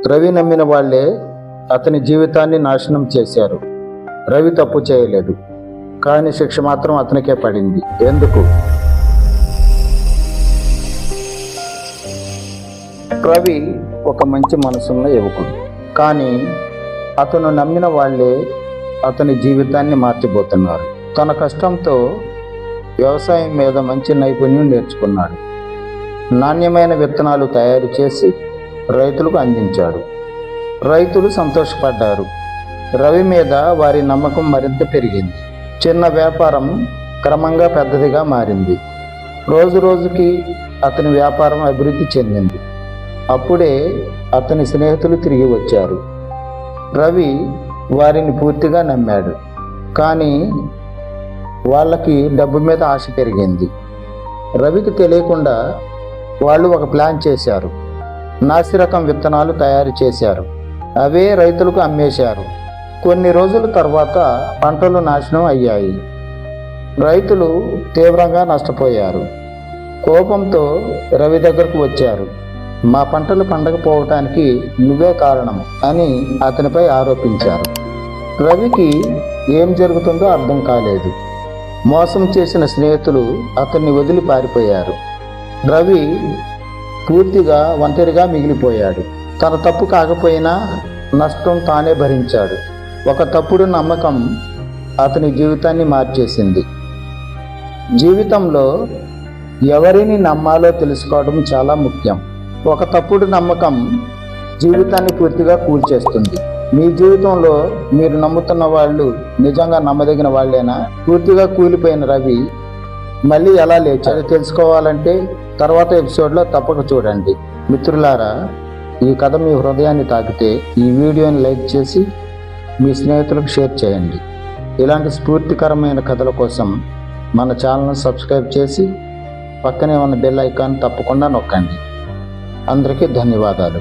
రవి నమ్మిన వాళ్లే అతని జీవితాన్ని నాశనం చేశారు. రవి తప్పు చేయలేదు, కానీ శిక్ష మాత్రం అతనికే పడింది. ఎందుకు? రవి ఒక మంచి మనసున్న యువకుడు, కానీ అతను నమ్మిన వాళ్లే అతని జీవితాన్ని మార్చిపోతున్నారు. తన కష్టంతో వ్యవసాయం మీద మంచి నైపుణ్యం నేర్చుకున్నాడు. నాణ్యమైన విత్తనాలు తయారు చేసి రైతులకు అందించాడు. రైతులు సంతోషపడ్డారు. రవి మీద వారి నమ్మకం మరింత పెరిగింది. చిన్న వ్యాపారం క్రమంగా పెద్దదిగా మారింది. రోజు రోజుకి అతని వ్యాపారం అభివృద్ధి చెందింది. అప్పుడే అతని స్నేహితులు తిరిగి వచ్చారు. రవి వారిని పూర్తిగా నమ్మాడు, కానీ వాళ్ళకి డబ్బు మీద ఆశ పెరిగింది. రవికి తెలియకుండా వాళ్ళు ఒక ప్లాన్ చేశారు. నాసిరకం విత్తనాలు తయారు చేశారు. అవే రైతులకు అమ్మేశారు. కొన్ని రోజుల తర్వాత పంటలు నాశనం అయ్యాయి. రైతులు తీవ్రంగా నష్టపోయారు. కోపంతో రవి దగ్గరకు వచ్చారు. మా పంటలు పండకపోవటానికి నువ్వే కారణం అని అతనిపై ఆరోపించారు. రవికి ఏం జరుగుతుందో అర్థం కాలేదు. మోసం చేసిన స్నేహితులు అతన్ని వదిలి పారిపోయారు. రవి పూర్తిగా ఒంటరిగా మిగిలిపోయాడు. తన తప్పు కాకపోయినా నష్టం తానే భరించాడు. ఒక తప్పుడు నమ్మకం అతని జీవితాన్ని మార్చేసింది. జీవితంలో ఎవరిని నమ్మాలో తెలుసుకోవడం చాలా ముఖ్యం. ఒక తప్పుడు నమ్మకం జీవితాన్ని పూర్తిగా కూల్చేస్తుంది. మీ జీవితంలో మీరు నమ్ముతున్న వాళ్ళు నిజంగా నమ్మదగిన వాళ్ళేనా? పూర్తిగా కూలిపోయిన రవి మళ్ళీ ఎలా లేచాడు తెలుసుకోవాలంటే తర్వాత ఎపిసోడ్లో తప్పక చూడండి. మిత్రులారా, ఈ కథ మీ హృదయాన్ని తాకితే ఈ వీడియోని లైక్ చేసి మీ స్నేహితులకు షేర్ చేయండి. ఇలాంటి స్ఫూర్తికరమైన కథల కోసం మన ఛానల్ను సబ్స్క్రైబ్ చేసి పక్కనే ఉన్న బెల్ ఐకాన్ తప్పకుండా నొక్కండి. అందరికీ ధన్యవాదాలు.